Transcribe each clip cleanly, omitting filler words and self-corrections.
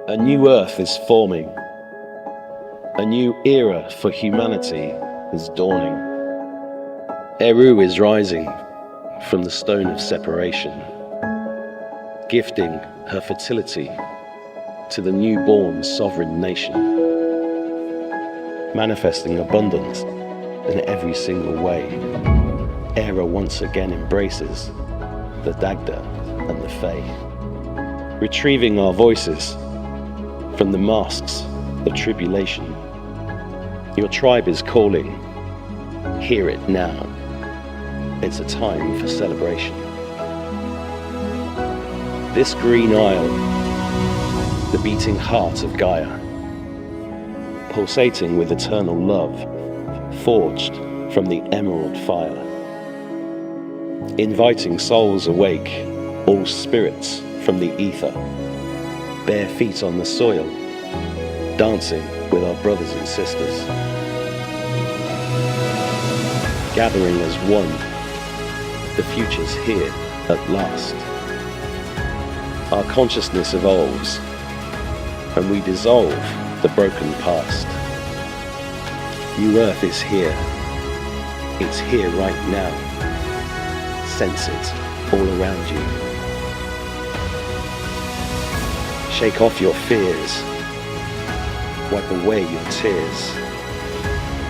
A new earth is forming. A new era for humanity is dawning. Eru is rising from the stone of separation, gifting her fertility to the newborn sovereign nation, manifesting abundance in every single way. Era once again embraces the Dagda and the Fae, retrieving our voices from the masks of tribulation. Your tribe is calling. Hear it now. It's a time for celebration. This green isle, the beating heart of Gaia, pulsating with eternal love, forged from the emerald fire, inviting souls awake, all spirits from the ether, bare feet on the soil, dancing with our brothers and sisters, gathering as one. The future's here at last. Our consciousness evolves, and we dissolve the broken past. New Earth is here. It's here right now. Sense it all around you. Shake off your fears. Wipe away your tears.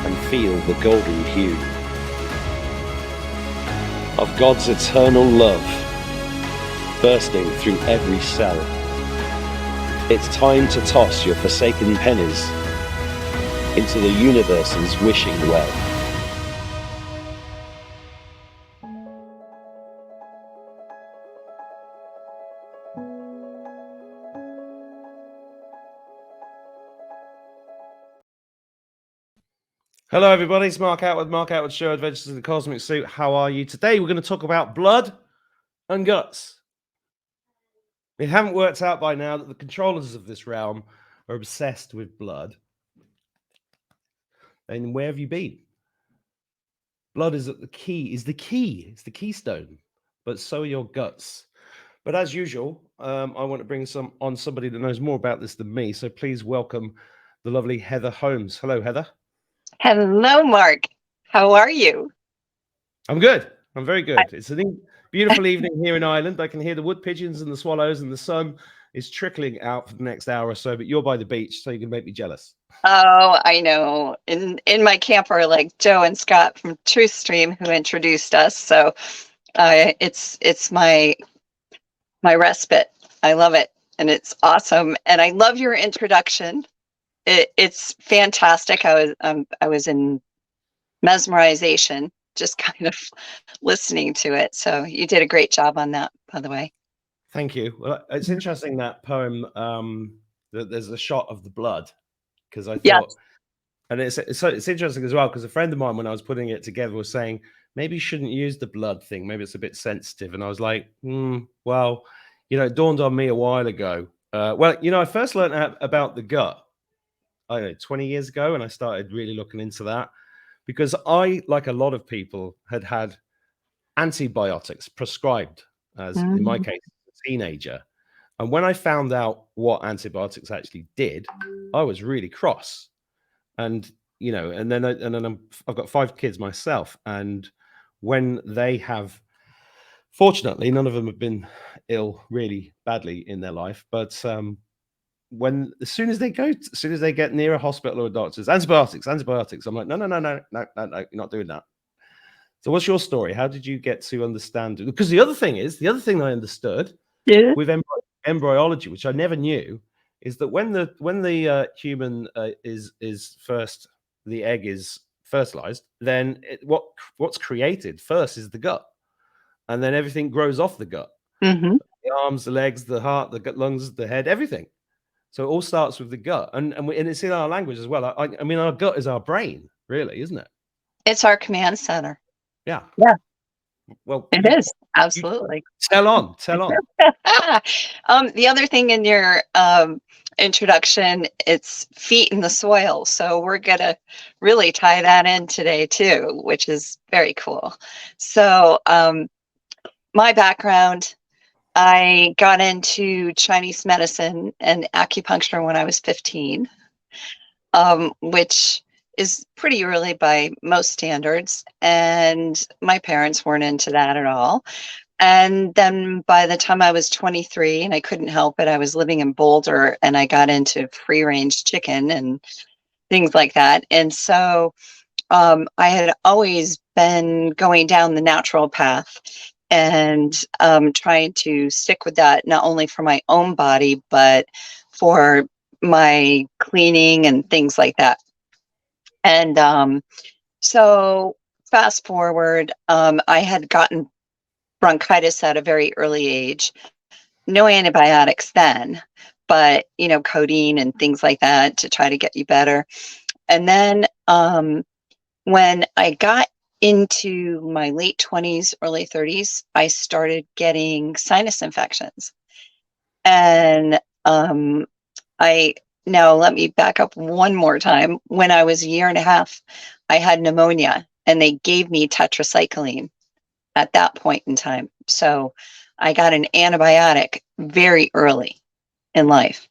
And feel the golden hue of God's eternal love bursting through every cell. It's time to toss your forsaken pennies into the universe's wishing well. Hello everybody, it's Mark Attwood Show, Adventures in the Cosmic Suit. How are you? Today we're going to talk about blood and guts. It haven't worked out by now that the controllers of this realm are obsessed with blood. And where have you been? Blood is the key. It's the keystone. But so are your guts. But as usual, I want to bring on somebody that knows more about this than me. So please welcome the lovely Heather Holmes. Hello, Heather. Hello, Mark. How are you? I'm good. I'm very good. It's a beautiful evening here in Ireland. I can hear the wood pigeons and the swallows, and the sun is trickling out for the next hour or so. But you're by the beach, so you can make me jealous. Oh, I know. In my camper, like Joe and Scott from Truth Stream, who introduced us. So it's my respite. I love it, and it's awesome. And I love your introduction. It's fantastic. I was in mesmerization, just kind of listening to it. So you did a great job on that, by the way. Thank you. Well, it's interesting, that poem, that there's a shot of the blood, because I thought, yes. And it's interesting as well, because a friend of mine, when I was putting it together, was saying, maybe you shouldn't use the blood thing. Maybe it's a bit sensitive. And I was like, well, it dawned on me a while ago. I first learned about the gut, I don't know, 20 years ago, and I started really looking into that, because I, like a lot of people, had antibiotics prescribed, as in my case, a teenager. And when I found out what antibiotics actually did, I was really cross. And then I've got 5 kids myself, and when they have, fortunately, none of them have been ill really badly in their life, but as soon as they get near a hospital or a doctor's, antibiotics, I'm like, no, you're not doing that. So what's your story? How did you get to understand it? Because the other thing I understood with embryology, which I never knew, is that when the human is first, the egg is fertilized, then what's created first is the gut, and then everything grows off the gut. Mm-hmm. The arms, the legs, the heart, the gut, lungs, the head, everything. So it all starts with the gut, and it's in our language as well. I mean, our gut is our brain, really, isn't it? It's our command center. Yeah. Well, it is absolutely. Tell on. The other thing in your introduction, it's feet in the soil. So we're gonna really tie that in today too, which is very cool. So my background. I got into Chinese medicine and acupuncture when I was 15, which is pretty early by most standards. And my parents weren't into that at all. And then by the time I was 23 and I couldn't help it, I was living in Boulder and I got into free range chicken and things like that. And so I had always been going down the natural path and trying to stick with that, not only for my own body, but for my cleaning and things like that. And so fast forward, I had gotten bronchitis at a very early age. No antibiotics then, but codeine and things like that to try to get you better. And then when I got into my late 20s, early 30s, I started getting sinus infections. And I now let me back up one more time. When I was a year and a half, I had pneumonia and they gave me tetracycline at that point in time. So I got an antibiotic very early in life.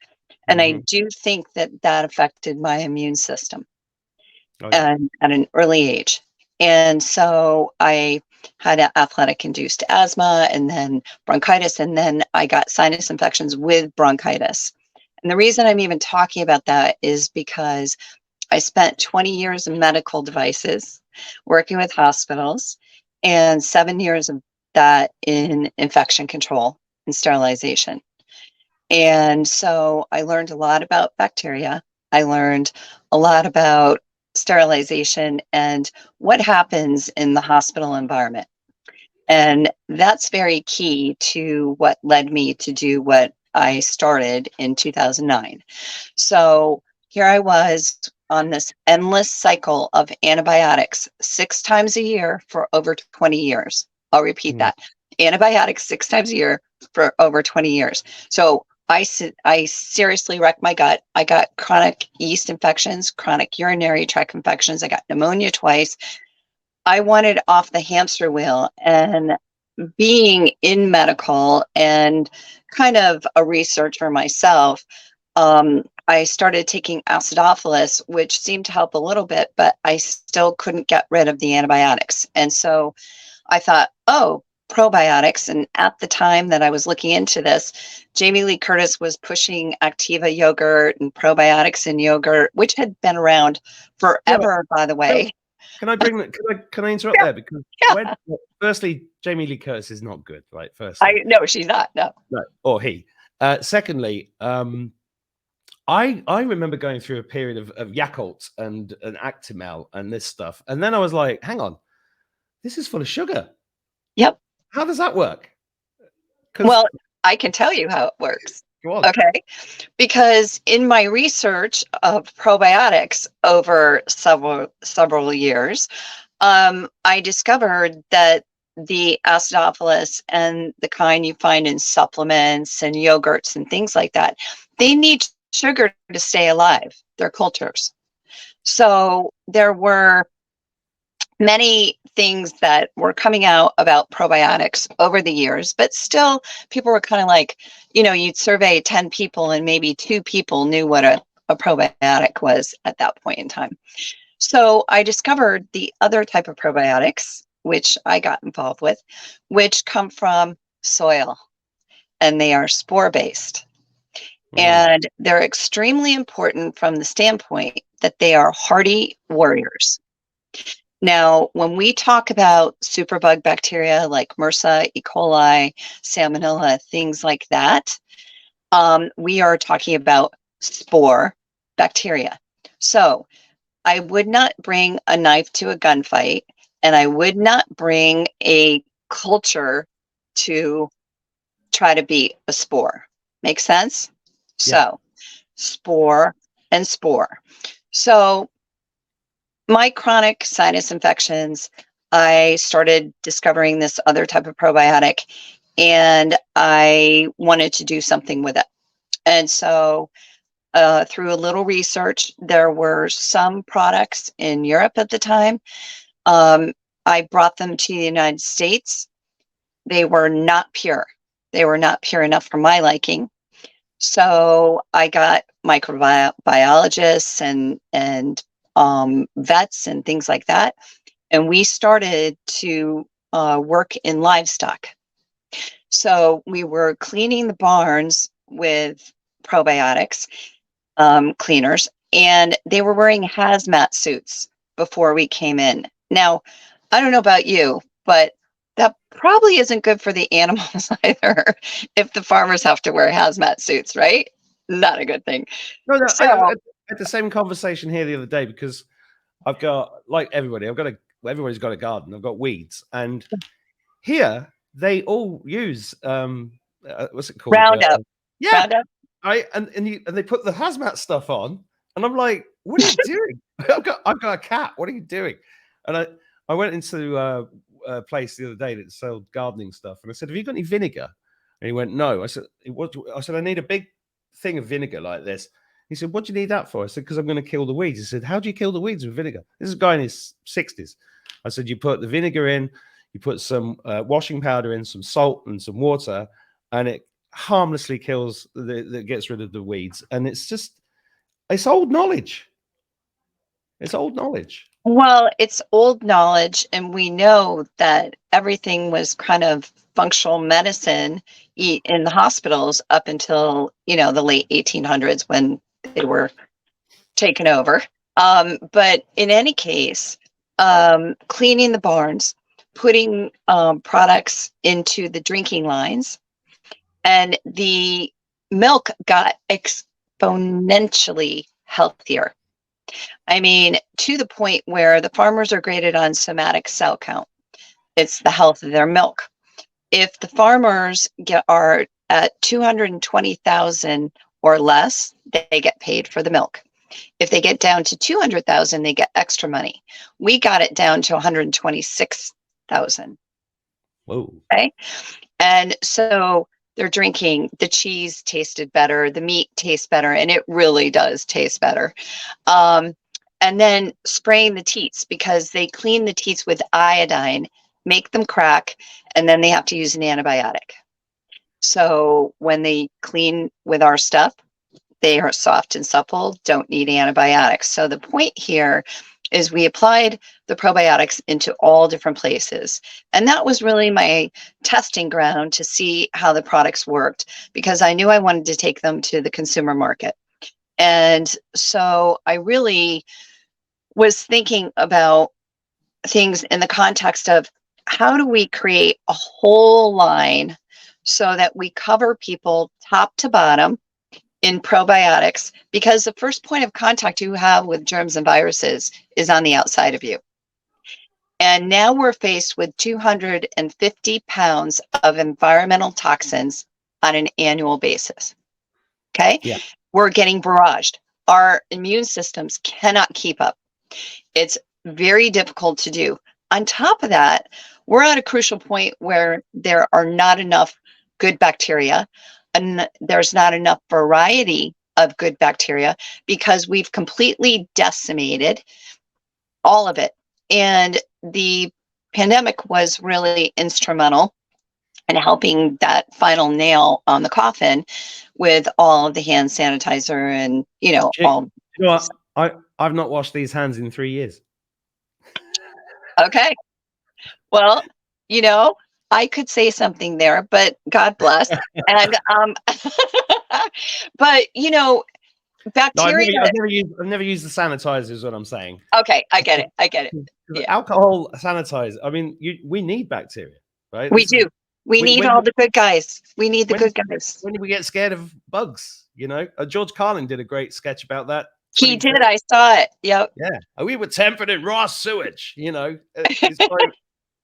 And I do think that that affected my immune system and at an early age. And so I had an athletic induced asthma and then bronchitis, and then I got sinus infections with bronchitis. And the reason I'm even talking about that is because I spent 20 years in medical devices, working with hospitals, and 7 years of that in infection control and sterilization. And so I learned a lot about bacteria. I learned a lot about sterilization and what happens in the hospital environment. And that's very key to what led me to do what I started in 2009. So here I was on this endless cycle of antibiotics 6 times a year for over 20 years. I'll repeat that. Antibiotics 6 times a year for over 20 years. So I seriously wrecked my gut. I got chronic yeast infections, chronic urinary tract infections. I got pneumonia twice. I wanted off the hamster wheel, and being in medical and kind of a researcher myself, I started taking acidophilus, which seemed to help a little bit, but I still couldn't get rid of the antibiotics. And so I thought, oh, probiotics. And at the time that I was looking into this, Jamie Lee Curtis was pushing Activa yogurt and probiotics in yogurt, which had been around forever, by the way. Can I bring that? Can I interrupt there? Because firstly, Jamie Lee Curtis is not good, right? Firstly, no, she's not. No, or he. Secondly, I remember going through a period of Yakult and Actimel and this stuff, and then I was like, hang on, this is full of sugar. Yep. How does that work? Well, I can tell you how it works. Okay. Because in my research of probiotics over several years, I discovered that the acidophilus and the kind you find in supplements and yogurts and things like that, they need sugar to stay alive. They're cultures. So there were many things that were coming out about probiotics over the years, but still people were kind of like, you'd survey 10 people and maybe 2 people knew what a probiotic was at that point in time. So I discovered the other type of probiotics, which I got involved with, which come from soil, and they are spore-based. And they're extremely important from the standpoint that they are hardy warriors. Now, when we talk about superbug bacteria like MRSA, E. coli, Salmonella, things like that, we are talking about spore bacteria. So I would not bring a knife to a gunfight, and I would not bring a culture to try to beat a spore. Make sense? Yeah. So spore and spore. So my chronic sinus infections, I started discovering this other type of probiotic, and I wanted to do something with it. And so through a little research, there were some products in Europe at the time. I brought them to the United States. They were not pure. They were not pure enough for my liking. So I got microbiologists and vets and things like that. And we started to work in livestock. So we were cleaning the barns with probiotics cleaners, and they were wearing hazmat suits before we came in. Now, I don't know about you, but that probably isn't good for the animals either if the farmers have to wear hazmat suits, right? Not a good thing. No, no, So, I had the same conversation here the other day because I've got, like everybody, everybody's got a garden. I've got weeds, and here they all use what's it called? Roundup. Yeah, Roundup. and they put the hazmat stuff on, and I'm like, what are you doing? I've got a cat. What are you doing? And I went into a place the other day that sold gardening stuff, and I said, have you got any vinegar? And he went, no. I said, what? I said, I need a big thing of vinegar like this. He said, what do you need that for? I said, because I'm going to kill the weeds. He said, how do you kill the weeds with vinegar? This is a guy in his 60s. I said, you put the vinegar in, you put some washing powder in, some salt and some water, and it harmlessly kills, that gets rid of the weeds. And it's old knowledge. It's old knowledge. Well, it's old knowledge, and we know that everything was kind of functional medicine in the hospitals up until, the late 1800s when they were taken over. But in any case, cleaning the barns, putting products into the drinking lines, and the milk got exponentially healthier. I mean, to the point where the farmers are graded on somatic cell count. It's the health of their milk. If the farmers are at 220,000 or less, they get paid for the milk. If they get down to 200,000, they get extra money. We got it down to 126,000. Whoa. Okay. And so they're drinking, the cheese tasted better, the meat tastes better, and it really does taste better. And then spraying the teats, because they clean the teats with iodine, make them crack, and then they have to use an antibiotic. So when they clean with our stuff, they are soft and supple, don't need antibiotics. So the point here is we applied the probiotics into all different places. And that was really my testing ground to see how the products worked, because I knew I wanted to take them to the consumer market. And so I really was thinking about things in the context of how do we create a whole line so that we cover people top to bottom in probiotics, because the first point of contact you have with germs and viruses is on the outside of you. And now we're faced with 250 pounds of environmental toxins on an annual basis. Okay? Yeah. We're getting barraged. Our immune systems cannot keep up. It's very difficult to do. On top of that, we're at a crucial point where there are not enough good bacteria, and there's not enough variety of good bacteria because we've completely decimated all of it. And the pandemic was really instrumental in helping that final nail on the coffin with all of the hand sanitizer and, all. You know what? I've not washed these hands in 3 years. Okay. Well, I could say something there, but God bless. And but bacteria. No, I've never used the sanitizer, is what I'm saying. Okay, I get it. Yeah. Alcohol sanitizer. I mean, we need bacteria, right? We do. We need all the good guys. We need the good guys. When do we get scared of bugs? George Carlin did a great sketch about that. He did. I saw it. Yep. Yeah. We were tempered in raw sewage. It's like,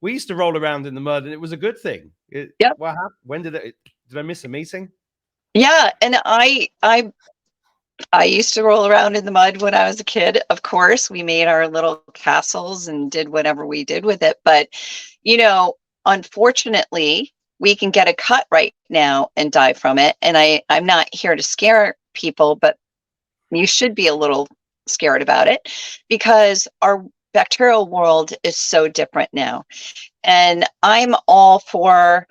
we used to roll around in the mud, and it was a good thing. Yep. What happened? When did I miss a meeting? Yeah, and I used to roll around in the mud when I was a kid. Of course, we made our little castles and did whatever we did with it. But, unfortunately, we can get a cut right now and die from it. And I'm not here to scare people, but you should be a little scared about it because our bacterial world is so different now. And I'm all for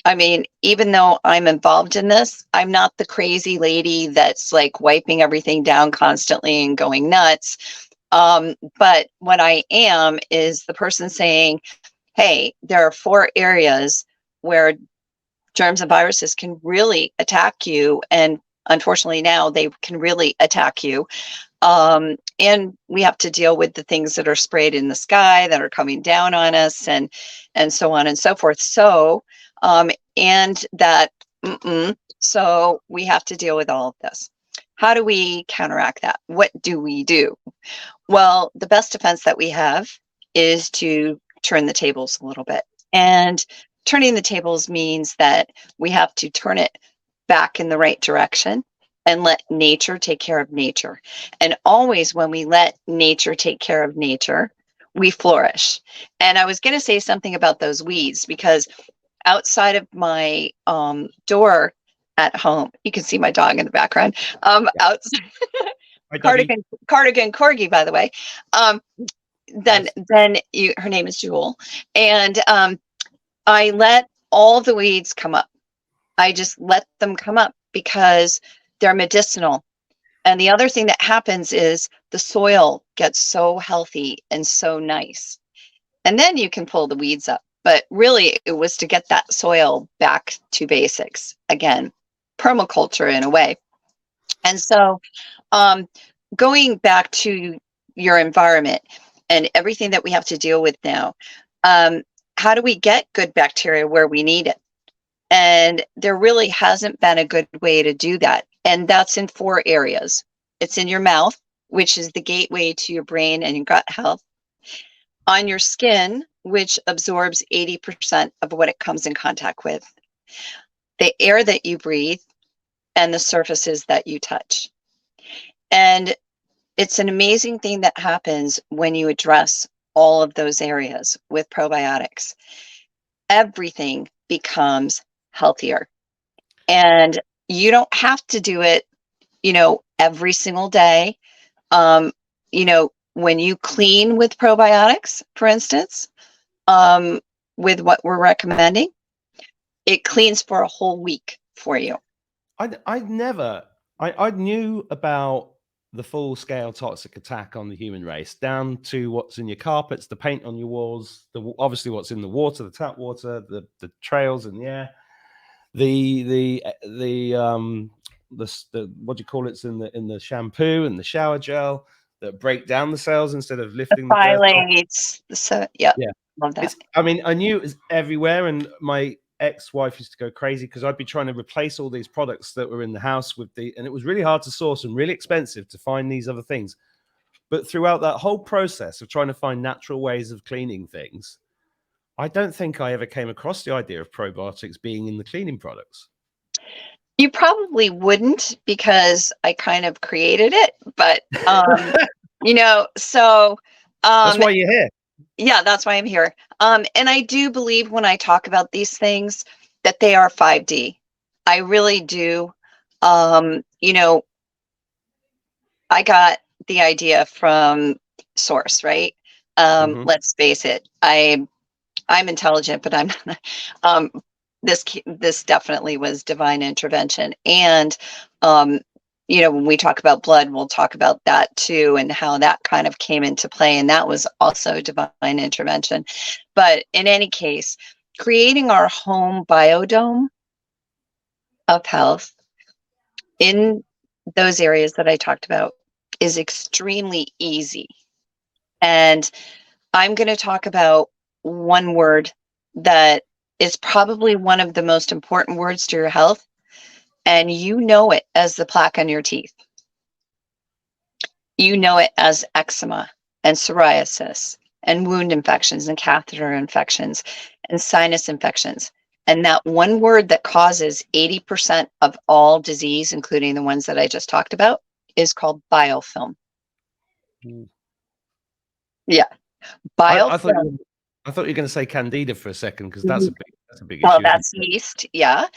I mean, even though I'm involved in this, I'm not the crazy lady that's like wiping everything down constantly and going nuts. But what I am is the person saying, hey, there are 4 areas where germs and viruses can really attack you. And unfortunately, now they can really attack you. And we have to deal with the things that are sprayed in the sky that are coming down on us, and so on and so forth. So, and that, so we have to deal with all of this. How do we counteract that? What do we do? Well, the best defense that we have is to turn the tables a little bit. And turning the tables means that we have to turn it back in the right direction and let nature take care of nature. And always when we let nature take care of nature, we flourish. And I was going to say something about those weeds, because outside of my door at home, you can see my dog in the background. Outside, cardigan corgi, by the way. Then her name is Jewel, and I let all the weeds come up. I just let them come up because they're medicinal. And the other thing that happens is the soil gets so healthy and so nice. And then you can pull the weeds up. But really, it was to get that soil back to basics. Again, permaculture in a way. And so going back to your environment and everything that we have to deal with now, how do we get good bacteria where we need it? And there really hasn't been a good way to do that. And that's in 4 areas. It's in your mouth, which is the gateway to your brain and your gut health. On your skin, which absorbs 80% of what it comes in contact with. The air that you breathe and the surfaces that you touch. And it's an amazing thing that happens when you address all of those areas with probiotics. Everything becomes healthier. And you don't have to do it, every single day. When you clean with probiotics, for instance, with what we're recommending, it cleans for a whole week for you. I knew about the full-scale toxic attack on the human race, down to what's in your carpets, the paint on your walls, obviously what's in the water, the tap water, the trails in the air, the what do you call it's in the shampoo and the shower gel that break down the cells instead of lifting the dirt off. So yeah, love that. I knew it was everywhere, and my ex-wife used to go crazy because I'd be trying to replace all these products that were in the house and it was really hard to source and really expensive to find these other things. But throughout that whole process of trying to find natural ways of cleaning things, I don't think I ever came across the idea of probiotics being in the cleaning products. You probably wouldn't, because I kind of created it, but so that's why you're here. Yeah, that's why I'm here. And I do believe when I talk about these things that they are 5D. I really do. I got the idea from source, right? Let's face it. I'm intelligent, but I'm not. This definitely was divine intervention. And when we talk about blood, we'll talk about that too, and how that kind of came into play. And that was also divine intervention. But in any case, creating our home biodome of health in those areas that I talked about is extremely easy. And I'm going to talk about one word that is probably one of the most important words to your health. And you know it as the plaque on your teeth. You know it as eczema and psoriasis and wound infections and catheter infections and sinus infections. And that one word that causes 80% of all disease, including the ones that I just talked about, is called biofilm. Yeah. Biofilm. I thought you were going to say candida for a second, because that's a big issue. Well, that's yeast. Yeah.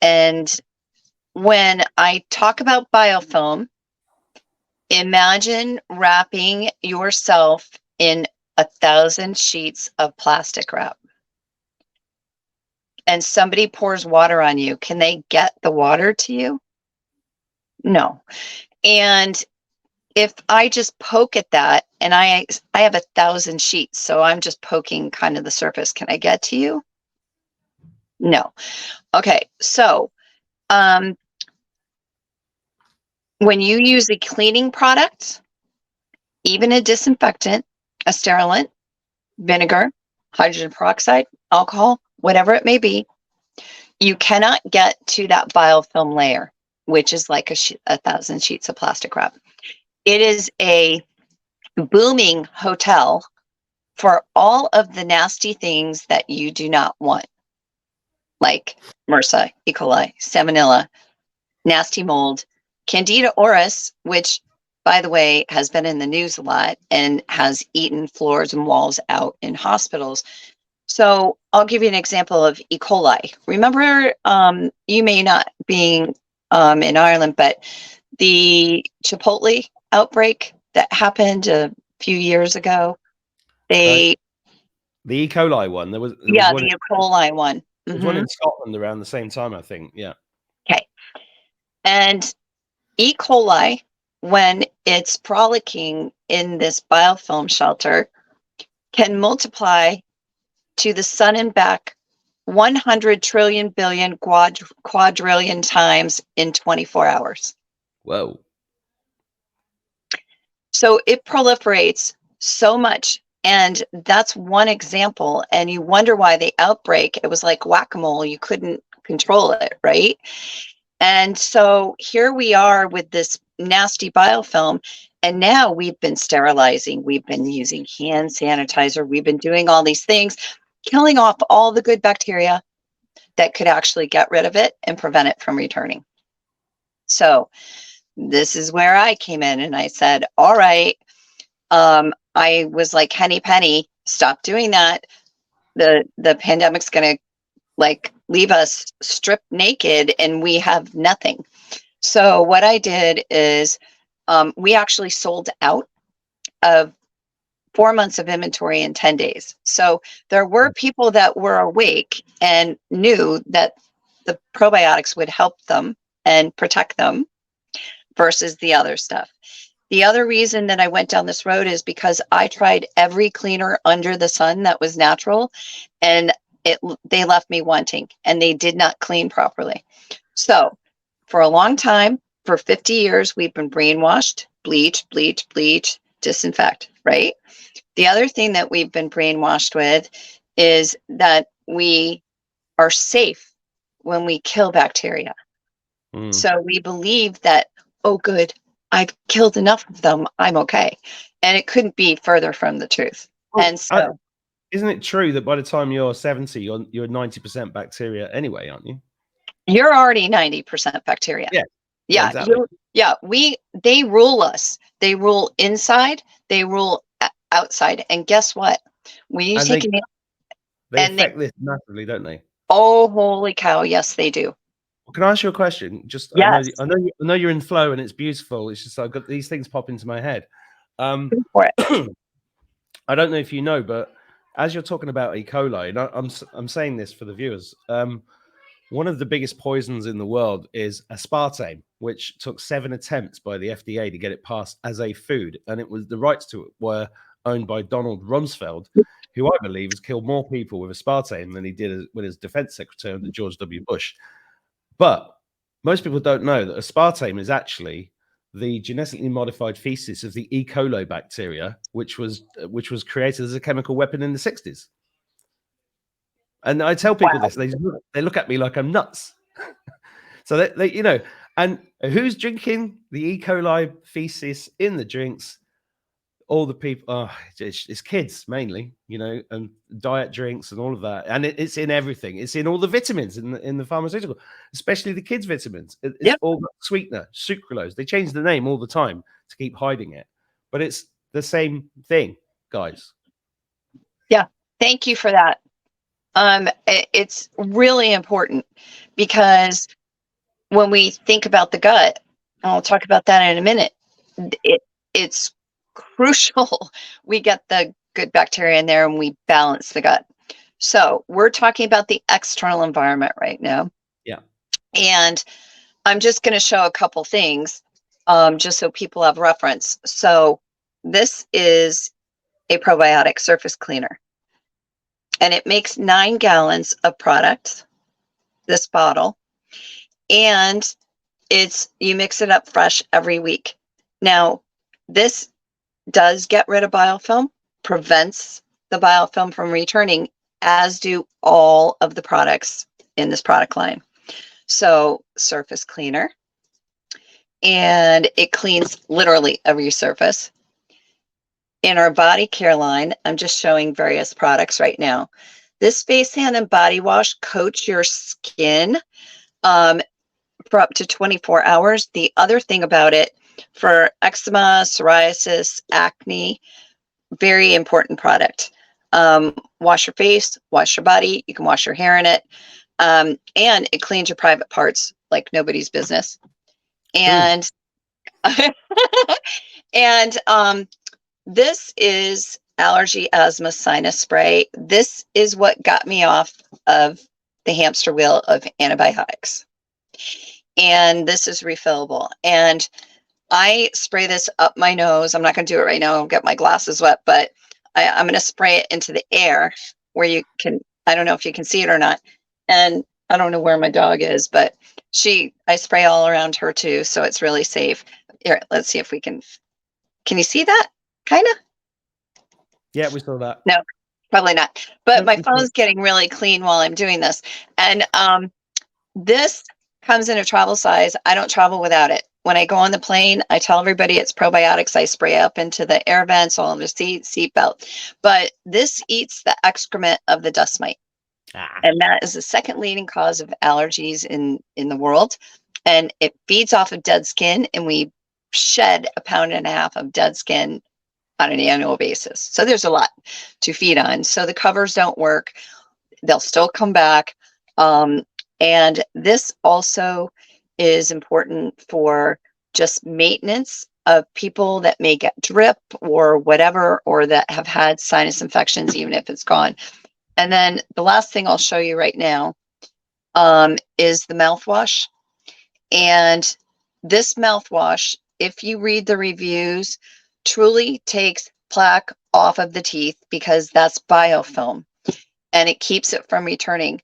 And when I talk about biofilm, imagine wrapping yourself in 1,000 sheets of plastic wrap. and somebody pours water on you, can they get the water to you? No. And if I just poke at that, and I have 1,000 sheets, so I'm just poking kind of the surface, can I get to you? No. Okay, so when you use a cleaning product, even a disinfectant, a sterilant, vinegar, hydrogen peroxide, alcohol, whatever it may be, you cannot get to that biofilm layer, which is like 1,000 sheets of plastic wrap. It is a booming hotel for all of the nasty things that you do not want, like MRSA, E. coli, Salmonella, nasty mold, Candida auris, which, by the way, has been in the news a lot and has eaten floors and walls out in hospitals. So I'll give you an example of E. coli. Remember, you may not being in Ireland, but the Chipotle outbreak that happened a few years ago, the E. coli one. There was one the E. coli one. There was one in Scotland around the same time, I think. Yeah. Okay. And E. coli, when it's frolicking in this biofilm shelter, can multiply to the sun and back 100 trillion billion quadrillion times in 24 hours. Whoa. So it proliferates so much. And that's one example. And you wonder why the outbreak, it was like whack-a-mole. You couldn't control it, right? And so here we are with this nasty biofilm. And now we've been sterilizing. We've been using hand sanitizer. We've been doing all these things, killing off all the good bacteria that could actually get rid of it and prevent it from returning. So this is where I came in and I said, all right, I was like, Henny Penny, stop doing that. The pandemic's going to like leave us stripped naked and we have nothing. So what I did is we actually sold out of 4 months of inventory in 10 days. So there were people that were awake and knew that the probiotics would help them and protect them versus the other stuff. The other reason that I went down this road is because I tried every cleaner under the sun that was natural, and they left me wanting, and they did not clean properly. So for a long time, for 50 years, we've been brainwashed, bleach, bleach, bleach, disinfect, right? The other thing that we've been brainwashed with is that we are safe when we kill bacteria. So we believe that, oh, good, I've killed enough of them, I'm okay. And it couldn't be further from the truth. Well, and so, isn't it true that by the time you're 70, you're 90% bacteria anyway, aren't you? You're already 90% bacteria. Yeah, exactly. They rule us. They rule inside, they rule outside. And guess what? When you take they affect this massively, don't they? Oh, holy cow, yes, they do. Can I ask you a question? Just yes. I know you're in flow and it's beautiful. It's just I've got these things pop into my head. I don't know if you know, but as you're talking about E. coli, and I'm saying this for the viewers. One of the biggest poisons in the world is aspartame, which took 7 attempts by the FDA to get it passed as a food, and it was the rights to it were owned by Donald Rumsfeld, who I believe has killed more people with aspartame than he did with his defense secretary under George W. Bush. But most people don't know that aspartame is actually the genetically modified feces of the E. coli bacteria, which was created as a chemical weapon in the 60s. And I tell people this, they look at me like I'm nuts. So they and who's drinking the E. coli feces in the drinks? All the people, it's kids mainly, and diet drinks and all of that. And it's in everything. It's in all the vitamins in the pharmaceutical, especially the kids' vitamins. It's all sweetener, sucralose. They change the name all the time to keep hiding it. But it's the same thing, guys. Yeah. Thank you for that. It's really important because when we think about the gut, and I'll talk about that in a minute, it's crucial we get the good bacteria in there and we balance the gut. So we're talking about the external environment right now. Yeah. And I'm just going to show a couple things just so people have reference. So this is a probiotic surface cleaner, and it makes 9 gallons of product, this bottle, and you mix it up fresh every week. Now, this does get rid of biofilm, prevents the biofilm from returning, as do all of the products in this product line. So, surface cleaner, and it cleans literally every surface. In our body care line, I'm just showing various products right now. This face, hand, and body wash coats your skin for up to 24 hours. The other thing about it, for eczema, psoriasis, acne, very important product. Wash your face, wash your body. You can wash your hair in it. And it cleans your private parts like nobody's business. And and this is allergy, asthma, sinus spray. This is what got me off of the hamster wheel of antibiotics. And this is refillable. And I spray this up my nose. I'm not going to do it right now. I'll get my glasses wet, but I'm going to spray it into the air where you can, I don't know if you can see it or not. And I don't know where my dog is, but I spray all around her too. So it's really safe. Here, let's see if we can you see that? Kind of? Yeah, we saw that. No, probably not. But my phone's getting really clean while I'm doing this. And this comes in a travel size. I don't travel without it. When I go on the plane, I tell everybody it's probiotics. I spray up into the air vents, all of the seat belt. But this eats the excrement of the dust mite. And that is the second leading cause of allergies in the world. And it feeds off of dead skin, and we shed 1.5 pounds of dead skin on an annual basis. So there's a lot to feed on. So the covers don't work. They'll still come back. And this also is important for just maintenance of people that may get drip or whatever, or that have had sinus infections, even if it's gone. And then the last thing I'll show you right now is the mouthwash. And this mouthwash, if you read the reviews, truly takes plaque off of the teeth, because that's biofilm and it keeps it from returning.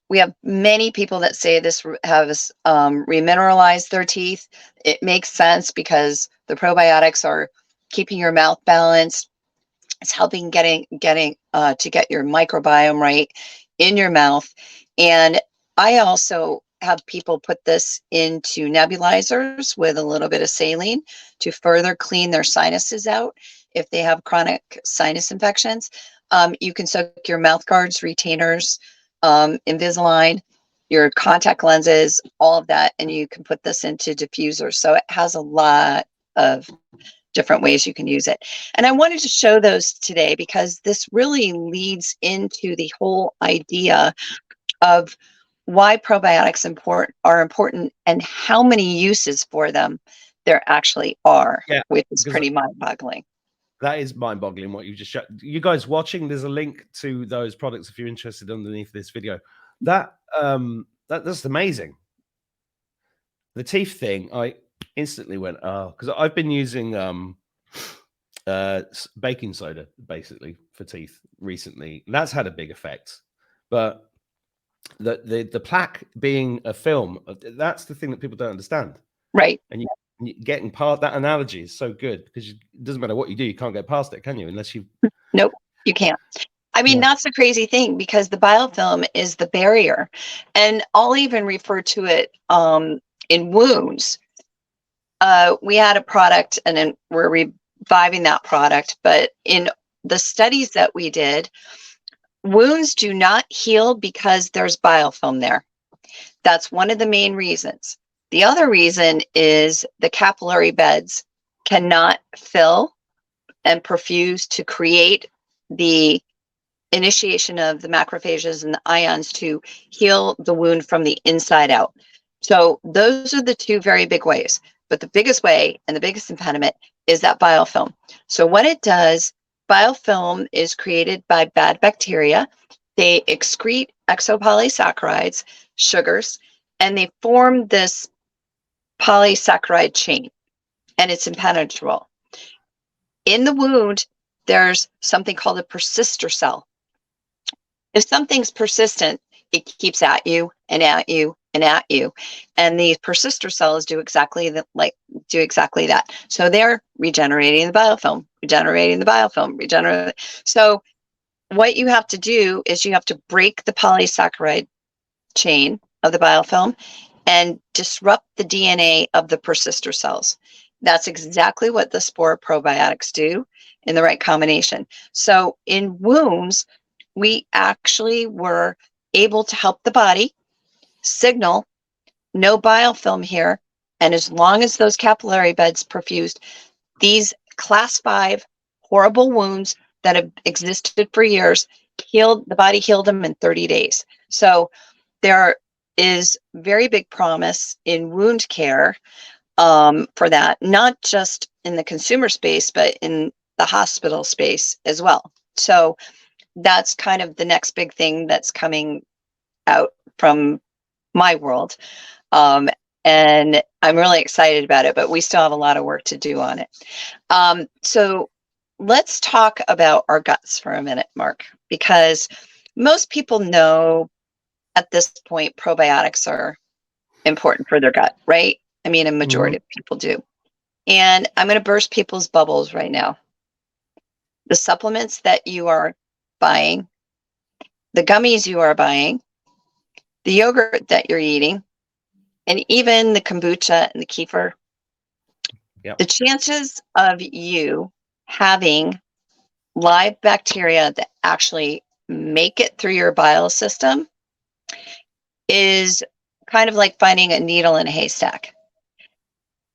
We have many people that say this has remineralized their teeth. It makes sense because the probiotics are keeping your mouth balanced. It's helping to get your microbiome right in your mouth. And I also have people put this into nebulizers with a little bit of saline to further clean their sinuses out if they have chronic sinus infections. You can soak your mouth guards, retainers, Invisalign, your contact lenses, all of that, and you can put this into diffusers. So it has a lot of different ways you can use it. And I wanted to show those today because this really leads into the whole idea of why probiotics are important and how many uses for them there actually are, which is pretty mind-boggling. That is mind-boggling what you just showed. You guys watching, there's a link to those products if you're interested underneath this video. That's amazing. The teeth thing, I instantly went, oh, because I've been using baking soda basically for teeth recently. And that's had a big effect. But the plaque being a film, that's the thing that people don't understand. Right. And getting past that analogy is so good, because it doesn't matter what you do, you can't get past it, can you? Unless you Nope, you can't. I mean, that's the crazy thing, because the biofilm is the barrier. And I'll even refer to it in wounds. We had a product, and then we're reviving that product. But in the studies that we did, wounds do not heal because there's biofilm there. That's one of the main reasons. The other reason is the capillary beds cannot fill and perfuse to create the initiation of the macrophages and the ions to heal the wound from the inside out. So those are the two very big ways. But the biggest way and the biggest impediment is that biofilm. So what it does, biofilm is created by bad bacteria. they excrete exopolysaccharides, sugars, and they form this polysaccharide chain, and it's impenetrable. In the wound, there's something called a persister cell. If something's persistent, it keeps at you and at you and at you. And the persister cells do exactly that. So they're regenerating the biofilm, regenerating. So what you have to do is you have to break the polysaccharide chain of the biofilm and disrupt the DNA of the persister cells. That's exactly what the spore probiotics do in the right combination. So in wounds, we actually were able to help the body signal no biofilm here. And as long as those capillary beds perfused, these class 5 horrible wounds that have existed for years, the body healed them in 30 days. So there is very big promise in wound care for that, not just in the consumer space, but in the hospital space as well. So that's kind of the next big thing that's coming out from my world. And I'm really excited about it, but we still have a lot of work to do on it. So let's talk about our guts for a minute, Mark, because most people know at this point probiotics are important for their gut, right? I mean, a majority of people do. And I'm going to burst people's bubbles right now. The supplements that you are buying, the gummies you are buying, the yogurt that you're eating, and even the kombucha and the kefir, the chances of you having live bacteria that actually make it through your bile system is kind of like finding a needle in a haystack.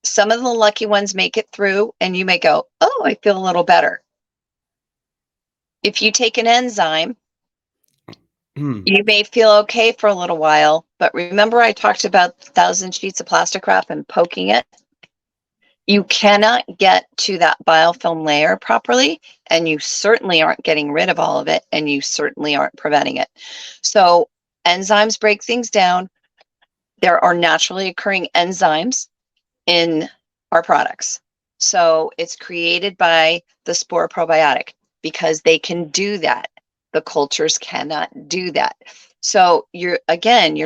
Some of the lucky ones make it through, and you may go, oh, I feel a little better. If you take an enzyme, you may feel okay for a little while, but remember I talked about 1,000 sheets of plastic wrap and poking it? You cannot get to that biofilm layer properly, and you certainly aren't getting rid of all of it, and you certainly aren't preventing it. So enzymes break things down. There are naturally occurring enzymes in our products. So it's created by the spore probiotic because they can do that. The cultures cannot do that. So you're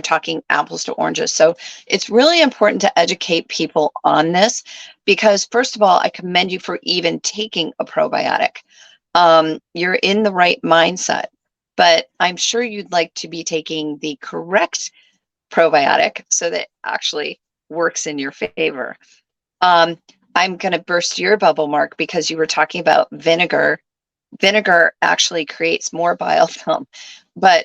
talking apples to oranges. So it's really important to educate people on this because, first of all, I commend you for even taking a probiotic. You're in the right mindset, but I'm sure you'd like to be taking the correct probiotic so that it actually works in your favor. I'm going to burst your bubble, Mark, because you were talking about vinegar. Vinegar actually creates more biofilm, but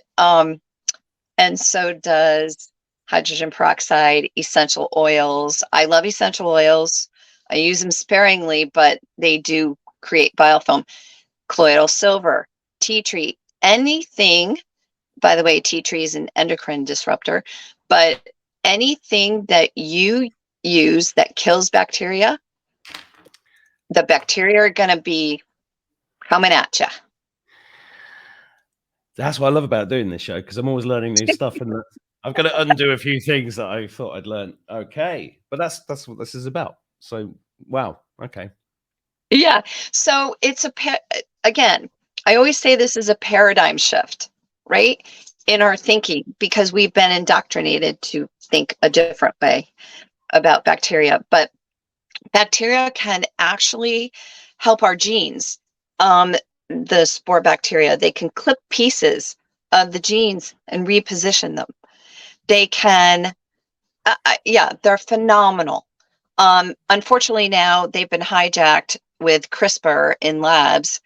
and so does hydrogen peroxide, essential oils. I love essential oils. I use them sparingly, but they do create biofilm. Colloidal silver, tea tree, anything. By the way, tea tree is an endocrine disruptor, but anything that you use that kills bacteria, the bacteria are going to be coming at you. That's what I love about doing this show, because I'm always learning new stuff, and I've got to undo a few things that I thought I'd learned. Okay, but that's what this is about. So, wow. Okay. Yeah. So it's again, I always say this is a paradigm shift, right? In our thinking, because we've been indoctrinated to think a different way about bacteria, but bacteria can actually help our genes. The spore bacteria, they can clip pieces of the genes and reposition them. They can, they're phenomenal. Unfortunately, now they've been hijacked with CRISPR in labs.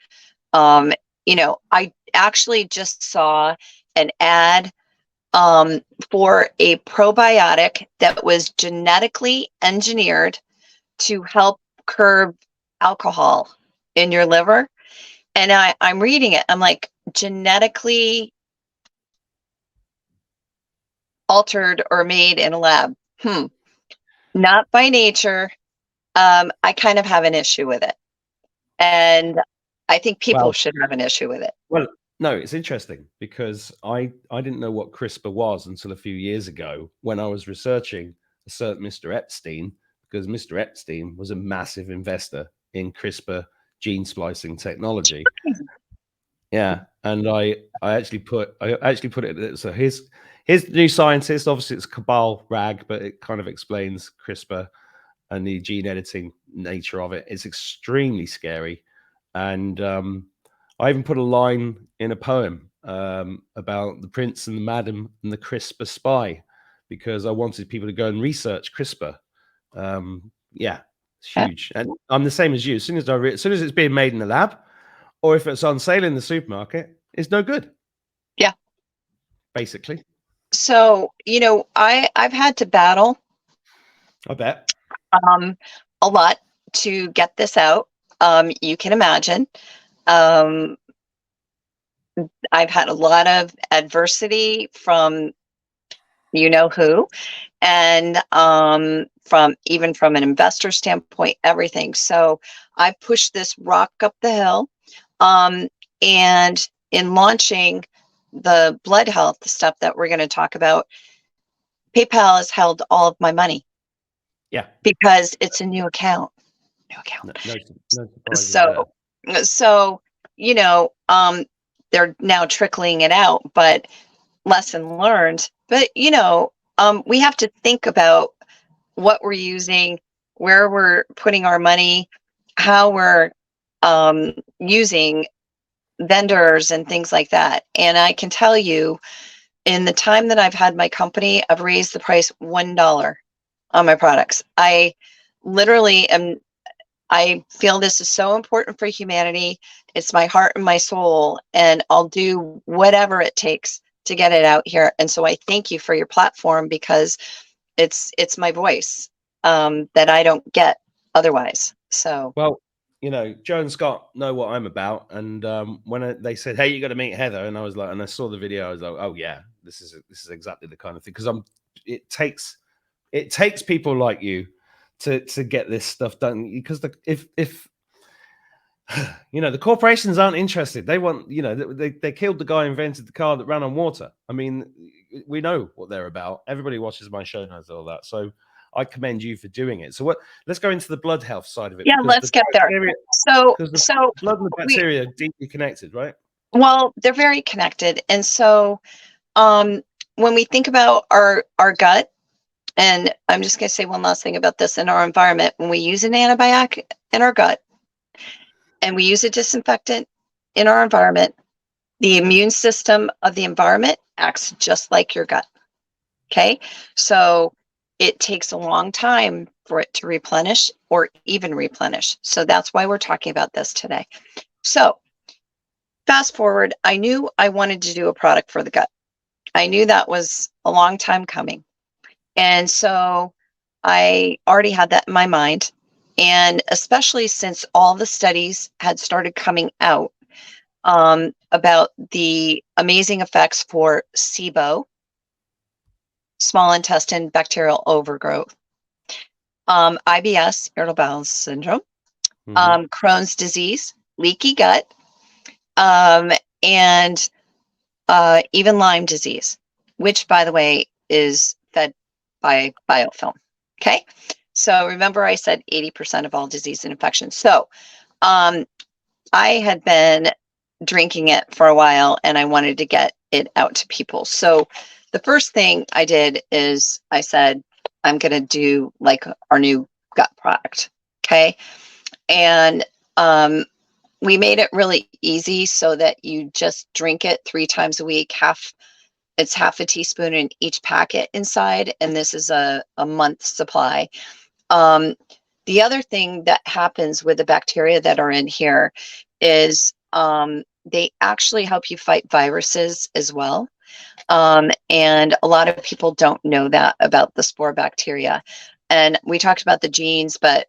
I actually just saw an ad for a probiotic that was genetically engineered to help curb alcohol in your liver. And I'm reading it. I'm like, genetically altered or made in a lab. Not by nature. I kind of have an issue with it. And I think people should have an issue with it. Well, No, it's interesting because I didn't know what CRISPR was until a few years ago when I was researching a certain Mr. Epstein, because Mr. Epstein was a massive investor in CRISPR gene splicing technology. Yeah, and I actually put it. So here's the new scientist. Obviously, it's Cabal rag, but it kind of explains CRISPR and the gene editing nature of it. It's extremely scary, and I even put a line in a poem about the prince and the madam and the CRISPR spy, because I wanted people to go and research CRISPR. Yeah, it's Yeah. huge, and I'm the same as you. As soon as it's being made in the lab, or if it's on sale in the supermarket, it's no good. Yeah. Basically, So, I've had to battle I bet. a lot to get this out. You can imagine. Um, I've had a lot of adversity from you know who, and from an investor standpoint, everything. So I pushed this rock up the hill, um, and in launching the blood health stuff that we're going to talk about, PayPal has held all of my money Yeah, because it's a new account. New account. no surprises there. So, so you know, they're now trickling it out, but lesson learned. But we have to think about what we're using, where we're putting our money, how we're using vendors and things like that. And I can tell you, in the time that I've had my company, I've raised the price $1 on my products. I literally am. I feel this is so important for humanity. It's my heart and my soul, and I'll do whatever it takes to get it out here. And so I thank you for your platform, because it's my voice that I don't get otherwise. So Well, Joe and Scott know what I'm about, and when they said, "Hey, you got to meet Heather," and I was like, and I saw the video, I was like, "Oh yeah, this is exactly the kind of thing." Because it takes people like you to get this stuff done. Because if the corporations aren't interested, they want they killed the guy who invented the car that ran on water. I mean, we know what they're about. Everybody watches my show knows all that. So I commend you for doing it. So let's go into the blood health side of it, yeah, because let's get there. So because the so blood and the we bacteria are deeply connected, right? well, they're very connected. And so when we think about our gut, and I'm just going to say one last thing about this: in our environment, when we use an antibiotic in our gut and we use a disinfectant in our environment, the immune system of the environment acts just like your gut. Okay. So it takes a long time for it to replenish or even replenish. So that's why we're talking about this today. So fast forward, I knew I wanted to do a product for the gut. I knew that was a long time coming. And so I already had that in my mind. And especially since all the studies had started coming out about the amazing effects for SIBO, small intestine bacterial overgrowth, IBS, irritable bowel syndrome, Crohn's disease, leaky gut, and even Lyme disease, which, by the way, is fed by biofilm. Okay. So remember, I said 80% of all disease and infections. So I had been drinking it for a while, and I wanted to get it out to people. So the first thing I did is I said, I'm going to do like our new gut product. Okay. And we made it really easy so that you just drink it 3 times a week. It's half a teaspoon in each packet inside, and this is a month supply. The other thing that happens with the bacteria that are in here is they actually help you fight viruses as well. And a lot of people don't know that about the spore bacteria. And we talked about the genes, but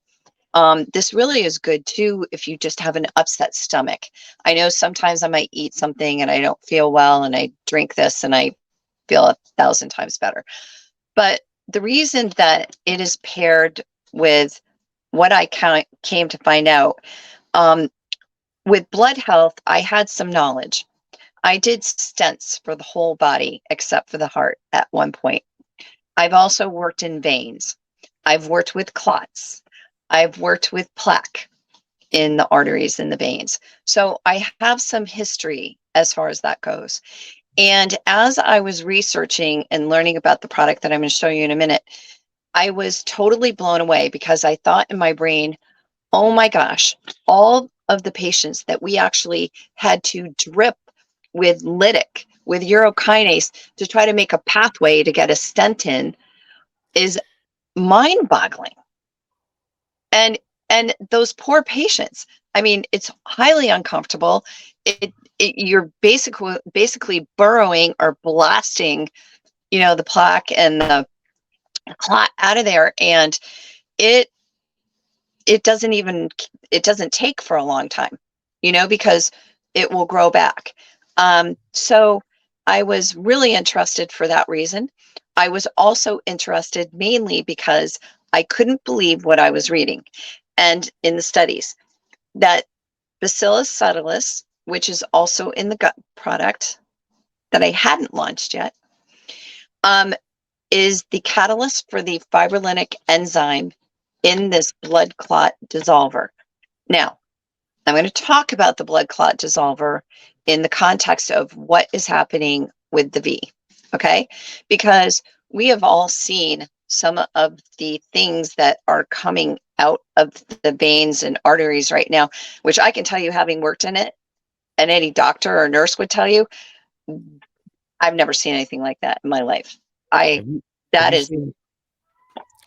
this really is good too if you just have an upset stomach. I know sometimes I might eat something and I don't feel well, and I drink this and I feel 1,000 times better. But the reason that it is paired with what I came to find out, with blood health, I had some knowledge. I did stents for the whole body except for the heart at one point. I've also worked in veins. I've worked with clots. I've worked with plaque in the arteries and the veins. So I have some history as far as that goes. And as I was researching and learning about the product that I'm going to show you in a minute, I was totally blown away because I thought in my brain, oh my gosh, all of the patients that we actually had to drip with lytic, with urokinase to try to make a pathway to get a stent in is mind-boggling. And those poor patients, I mean, it's highly uncomfortable. You're basically burrowing or blasting, the plaque and the clot out of there, and it it doesn't take for a long time, because it will grow back. So I was really interested for that reason. I was also interested mainly because I couldn't believe what I was reading. And in the studies, that Bacillus subtilis, which is also in the gut product that I hadn't launched yet, is the catalyst for the fibrinolytic enzyme in this blood clot dissolver. Now, I'm going to talk about the blood clot dissolver in the context of what is happening with the V, okay? Because we have all seen some of the things that are coming out of the veins and arteries right now, which I can tell you, having worked in it, and any doctor or nurse would tell you, I've never seen anything like that in my life. Have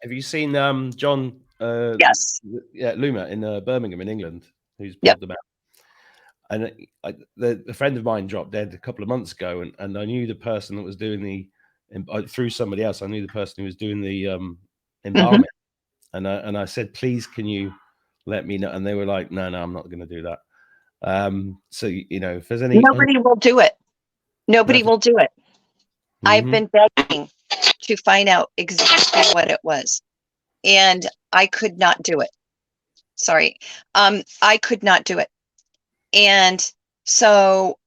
you seen John Yes. Luma in Birmingham in England, who's Yep. blogged about? And a friend of mine dropped dead a couple of months ago, and I knew the person that was doing through somebody else. I knew the person who was doing the embalming, and I said, please, can you let me know? And they were like, no, I'm not going to do that. So if there's any, nobody will do it. Nobody will do it. I've been begging to find out exactly what it was, and I could not do it. Sorry. I could not do it. And so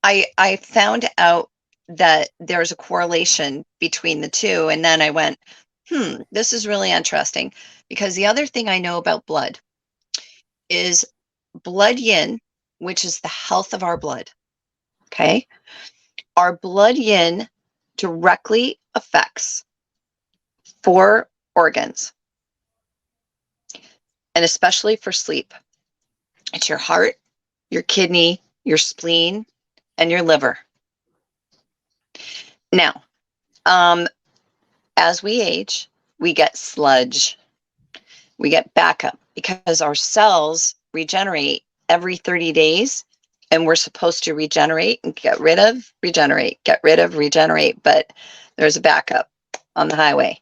I found out that there's a correlation between the two. And then I went, this is really interesting, because the other thing I know about blood is blood yin, which is the health of our blood. Okay. Our blood yin directly affects 4 organs, and especially for sleep. It's your heart, your kidney, your spleen, and your liver. Now, as we age, we get sludge, we get backup, because our cells regenerate every 30 days, and we're supposed to regenerate and get rid of, regenerate, get rid of, regenerate, but there's a backup on the highway.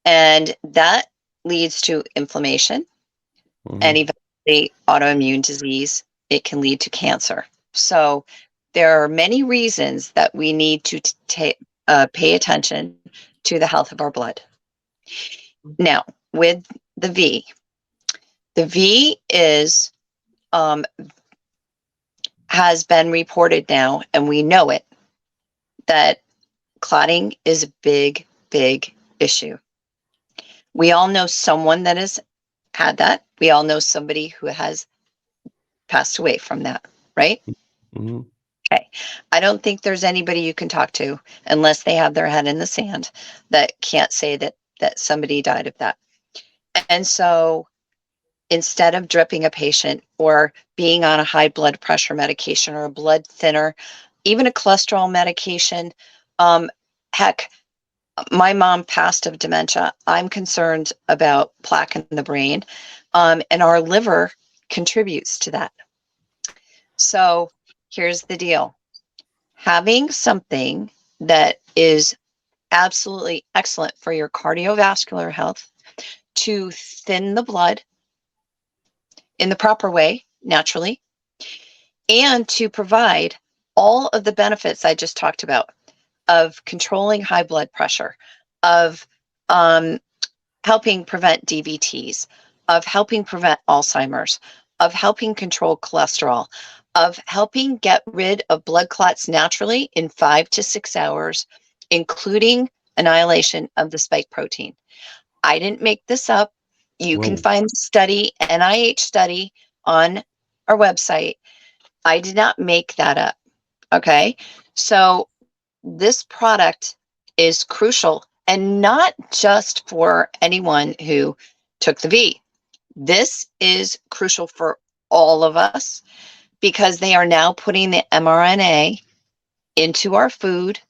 And that leads to inflammation and eventually autoimmune disease. It can lead to cancer. So there are many reasons that we need to pay attention to the health of our blood. Now, with the V is has been reported now, and we know it, that clotting is a big issue. We all know someone that has had that. We all know somebody who has passed away from that, right? Okay. I don't think there's anybody you can talk to, unless they have their head in the sand, that can't say that somebody died of that. And so instead of dripping a patient or being on a high blood pressure medication or a blood thinner, even a cholesterol medication, heck, my mom passed of dementia. I'm concerned about plaque in the brain, and our liver contributes to that. So here's the deal. Having something that is absolutely excellent for your cardiovascular health, to thin the blood in the proper way, naturally, and to provide all of the benefits I just talked about, of controlling high blood pressure, of helping prevent DVTs, of helping prevent Alzheimer's, of helping control cholesterol, of helping get rid of blood clots naturally in 5 to 6 hours, including annihilation of the spike protein. I didn't make this up. You can Whoa. find the study, NIH study, on our website. I did not make that up. Okay. So this product is crucial, and not just for anyone who took the V. This is crucial for all of us because they are now putting the mRNA into our food,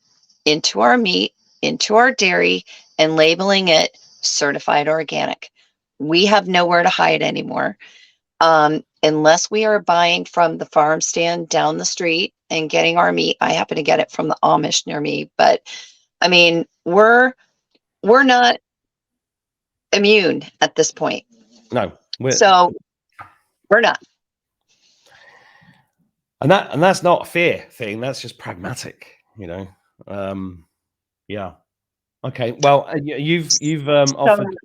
into our meat, into our dairy, and labeling it certified organic. We have nowhere to hide anymore. Unless we are buying from the farm stand down the street and getting our meat. I happen to get it from the Amish near me, but I mean, we're not immune at this point. No, So we're not. And that's not a fear thing. That's just pragmatic, yeah. Okay. Well, you've offered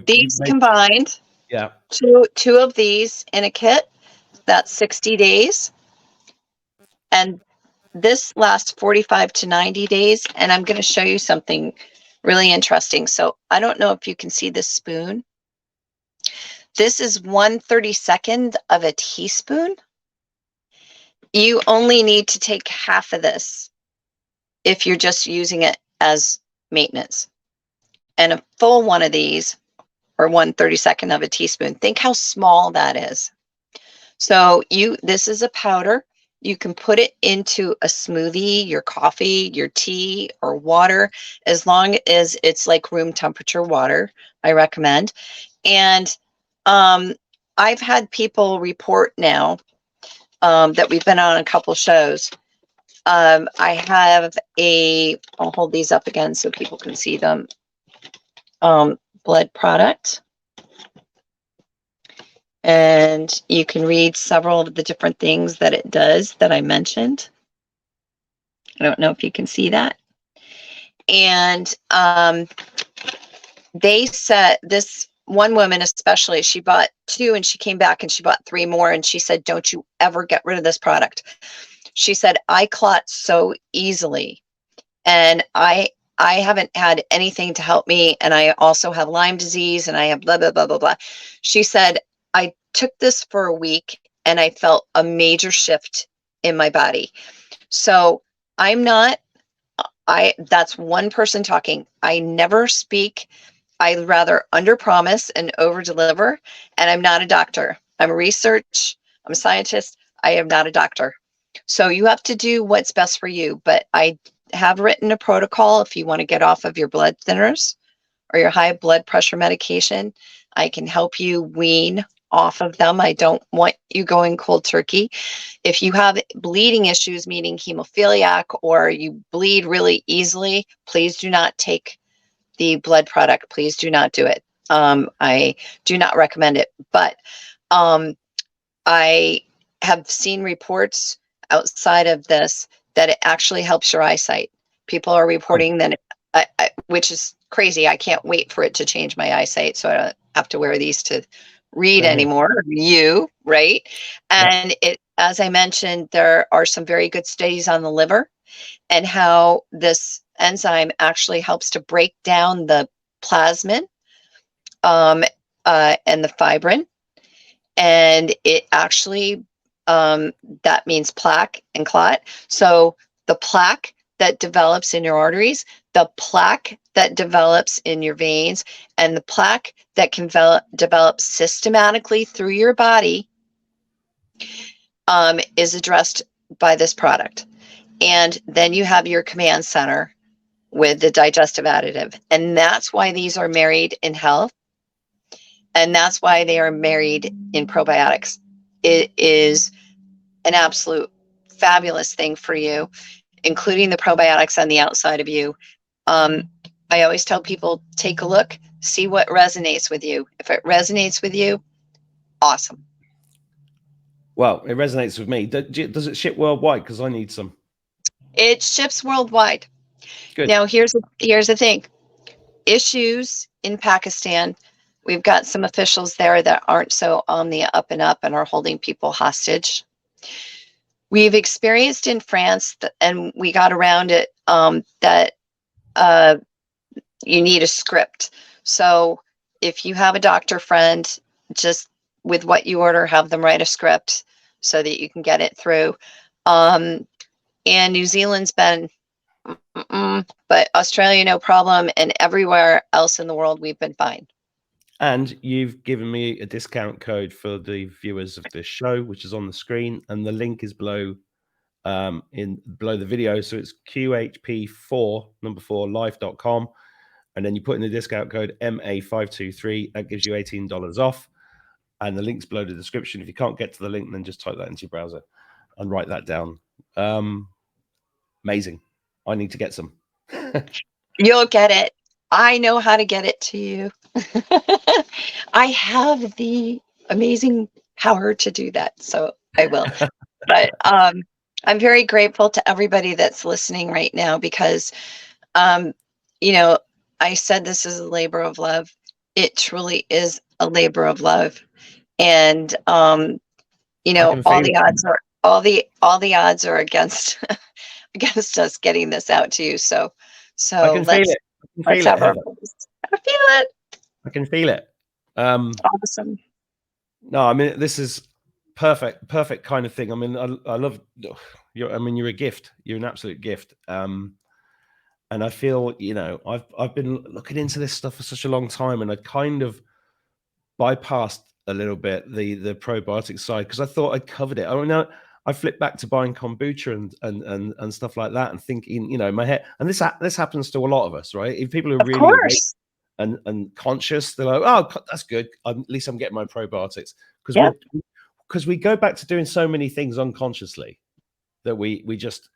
these combined. Yeah. Two of these in a kit. That's 60 days. And this lasts 45 to 90 days. And I'm going to show you something really interesting. So I don't know if you can see this spoon. This is 1/32 of a teaspoon. You only need to take half of this if you're just using it as maintenance. And a full one of these, or 1/32 of a teaspoon, think how small that is. So this is a powder. You can put it into a smoothie, your coffee, your tea, or water, as long as it's like room temperature water, I recommend. And I've had people report now that we've been on a couple shows. I have I'll hold these up again so people can see them. Blood product. And you can read several of the different things that it does that I mentioned. I don't know if you can see that. And they said, this one woman especially, she bought 2 and she came back and she bought 3 more. And she said, don't you ever get rid of this product. She said, I clot so easily. And I haven't had anything to help me. And I also have Lyme disease and I have blah, blah, blah, blah, blah. She said, I took this for a week and I felt a major shift in my body. So that's one person talking. I never speak. I rather under promise and over deliver. And I'm not a doctor. I'm a scientist. I am not a doctor. So you have to do what's best for you. But I have written a protocol if you want to get off of your blood thinners or your high blood pressure medication. I can help you wean off of them. I don't want you going cold turkey. If you have bleeding issues, meaning hemophiliac, or you bleed really easily, please do not take the blood product. Please do not do it. I do not recommend it. But I have seen reports outside of this that it actually helps your eyesight. People are reporting that, which is crazy. I can't wait for it to change my eyesight so I don't have to wear these to read anymore. Right? And it, as I mentioned, there are some very good studies on the liver and how this enzyme actually helps to break down the plasmin and the fibrin. And it actually, that means plaque and clot. So the plaque that develops in your arteries, the plaque that develops in your veins, and the plaque that can develop systematically through your body is addressed by this product. And then you have your command center with the digestive additive. And that's why these are married in health. And that's why they are married in probiotics. It is an absolute fabulous thing for you, including the probiotics on the outside of you. I always tell people, take a look, see what resonates with you. If it resonates with you, awesome. Well, it resonates with me. Does it ship worldwide? Because I need some. It ships worldwide. Good. Now, here's the thing. Issues in Pakistan, we've got some officials there that aren't so on the up and up and are holding people hostage. We've experienced in France, and we got around it, that you need a script. So if you have a doctor friend, just with what you order, have them write a script so that you can get it through. And New Zealand's been, but Australia, no problem. And everywhere else in the world, we've been fine. And you've given me a discount code for the viewers of this show, which is on the screen, and the link is below below the video. So it's QHP4life.com. And then you put in the discount code MA523. That gives you $18 off. And the link's below the description. If you can't get to the link, then just type that into your browser and write that down. Amazing. I need to get some. You'll get it. I know how to get it to you. I have the amazing power to do that, so I will. But I'm very grateful to everybody that's listening right now, because you know, I said this is a labor of love. It truly is a labor of love. And you know, all the odds are against against us getting this out to you. So I can feel it. I can feel it. I can feel it. Awesome. No, I mean, this is perfect kind of thing. I mean, I love I mean, you're a gift. You're an absolute gift. And I feel, you know, I've been looking into this stuff for such a long time, and I kind of bypassed a little bit the probiotic side because I thought I'd covered it. I mean, I flipped back to buying kombucha and stuff like that, and thinking, you know, in my head, and this happens to a lot of us, right? If people are really awake and conscious, they're like, oh, that's good. At least I'm getting my probiotics, because we go back to doing so many things unconsciously that we just,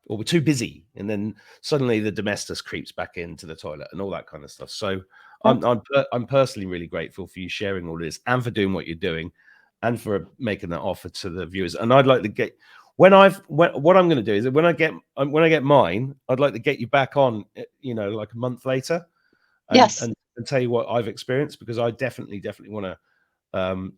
or we're too busy, and then suddenly the domestos creeps back into the toilet and all that kind of stuff. So I'm personally really grateful for you sharing all this, and for doing what you're doing, and for making that offer to the viewers. And I'd like to get, what I'm going to do is when I get mine, I'd like to get you back on, you know, like a month later, and tell you what I've experienced, because I definitely want to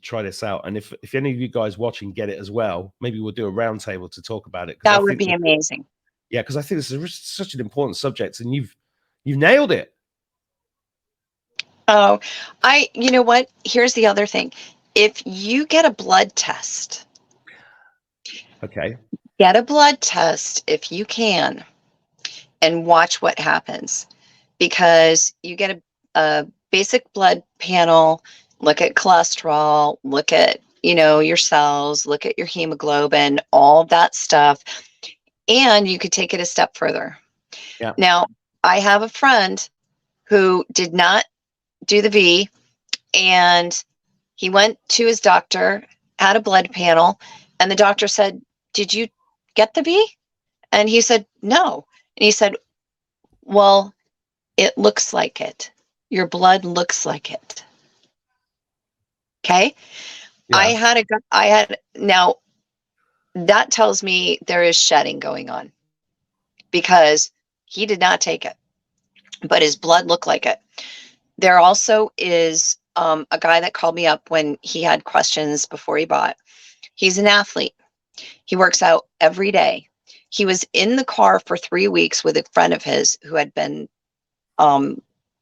try this out. And if any of you guys watching get it as well, maybe we'll do a roundtable to talk about it. That would be amazing. Yeah, because I think this is such an important subject, and you've nailed it. Oh, you know what? Here's the other thing. If you get a blood test, okay, get a blood test if you can, and watch what happens, because you get a basic blood panel, look at cholesterol, look at, you know, your cells, look at your hemoglobin, all that stuff. And you could take it a step further. Yeah. Now, I have a friend who did not do the V, and he went to his doctor, had a blood panel, and the doctor said, "Did you get the V?" And he said, "No." And he said, "Well, it looks like it. Your blood looks like it." Okay. Yeah. Now that tells me there is shedding going on, because he did not take it, but his blood looked like it. There also is a guy that called me up when he had questions before he bought. He's an athlete. He works out every day. He was in the car for 3 weeks with a friend of his who had been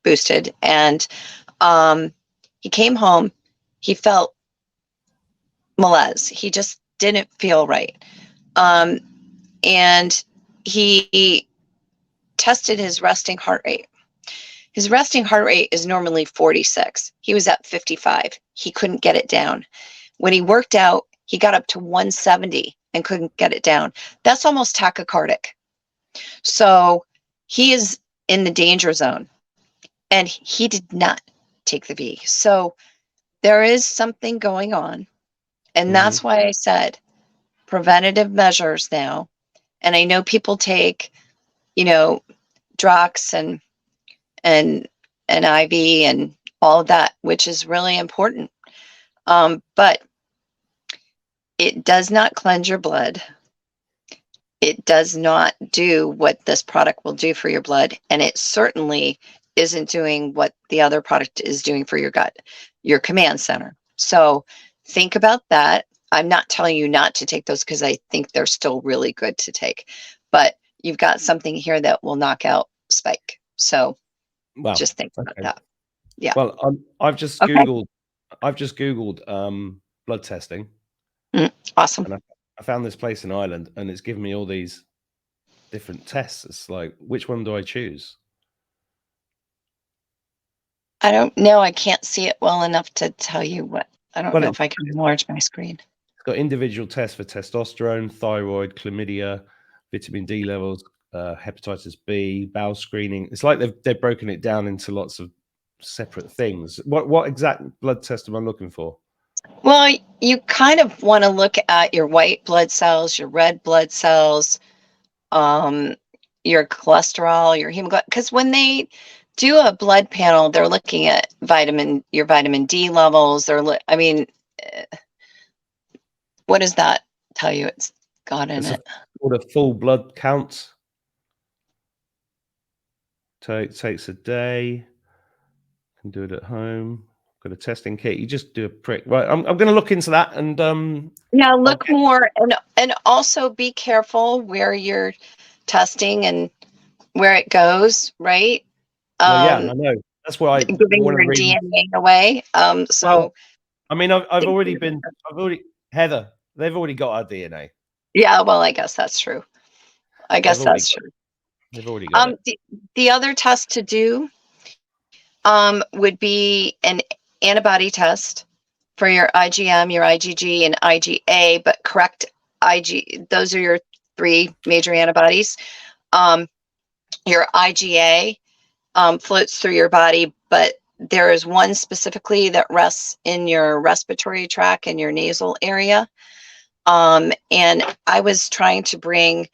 boosted, and he came home. He felt malaise. He just didn't feel right. And he tested his resting heart rate. His resting heart rate is normally 46. He was at 55. He couldn't get it down. When he worked out, he got up to 170 and couldn't get it down. That's almost tachycardic. So he is in the danger zone, and he did not take the V. So there is something going on. And that's why I said preventative measures now. And I know people take, you know, Drox and IV and all of that, which is really important. But it does not cleanse your blood. It does not do what this product will do for your blood. And it certainly isn't doing what the other product is doing for your gut, your command center. So think about that. I'm not telling you not to take those because I think they're still really good to take, but you've got something here that will knock out spike. So Wow. just think about Okay. that. Yeah. Well, I've just Okay. Googled blood testing. Awesome. And I found this place in Ireland, and it's given me all these different tests. It's like, which one do I choose? I don't know. I can't see it well enough to tell you what. I don't Well, know if I can enlarge my screen. It's got individual tests for testosterone, thyroid, chlamydia, vitamin D levels, hepatitis B, bowel screening. It's like they've broken it down into lots of separate things. What exact blood test am I looking for? Well, you kind of want to look at your white blood cells, your red blood cells, your cholesterol, your hemoglobin, because when they do a blood panel, they're looking at your vitamin D levels. I mean, what does that tell you? It's got in it. Called a full blood count. Takes a day. Can do it at home. Got a testing kit. You just do a prick. Right. I'm going to look into that and yeah, look more and also be careful where you're testing and where it goes, right? Well, yeah, I know. That's why giving your DNA away. So well, I mean, I've already Heather, they've already got our DNA. Yeah, well, I guess that's true. They've already got it. The other test to do would be an antibody test for your IgM, your IgG, and IgA, but correct those are your 3 major antibodies. Your IgA floats through your body, but there is one specifically that rests in your respiratory tract and your nasal area. And I was trying to bring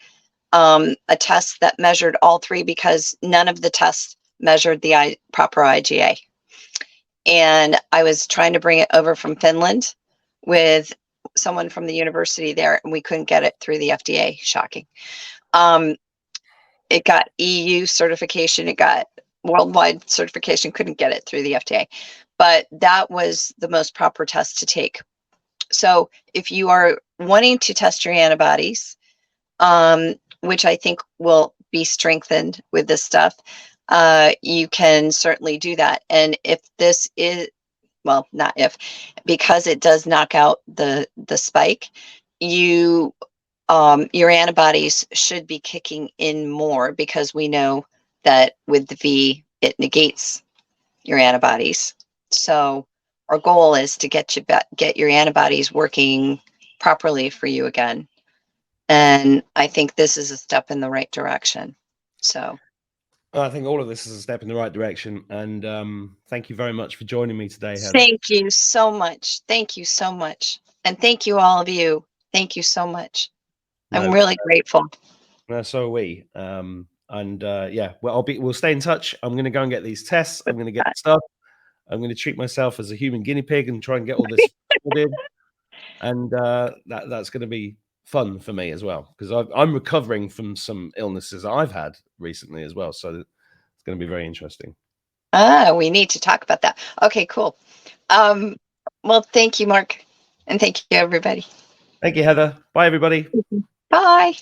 a test that measured all 3 because none of the tests measured the proper IgA. And I was trying to bring it over from Finland with someone from the university there, and we couldn't get it through the FDA. Shocking. It got EU certification. It got worldwide certification. Couldn't get it through the FDA. But that was the most proper test to take. So if you are wanting to test your antibodies, which I think will be strengthened with this stuff, you can certainly do that. And if this is, well, not if, because it does knock out the spike, your antibodies should be kicking in more because we know that with the V, it negates your antibodies. So our goal is to get your antibodies working properly for you again. And I think this is a step in the right direction. So I think all of this is a step in the right direction. And thank you very much for joining me today, Heather. Thank you so much. Thank you so much. And thank you, all of you. Thank you so much. I'm really grateful. So are we. Yeah, well, we'll stay in touch. I'm going to go and get these tests. I'm going to get stuff. I'm going to treat myself as a human guinea pig and try and get all this recorded. And that's going to be fun for me as well, because I'm recovering from some illnesses I've had recently as well. So it's going to be very interesting. We need to talk about that. Okay, cool. Well, thank you, Mark. And thank you, everybody. Thank you, Heather. Bye, everybody. Bye.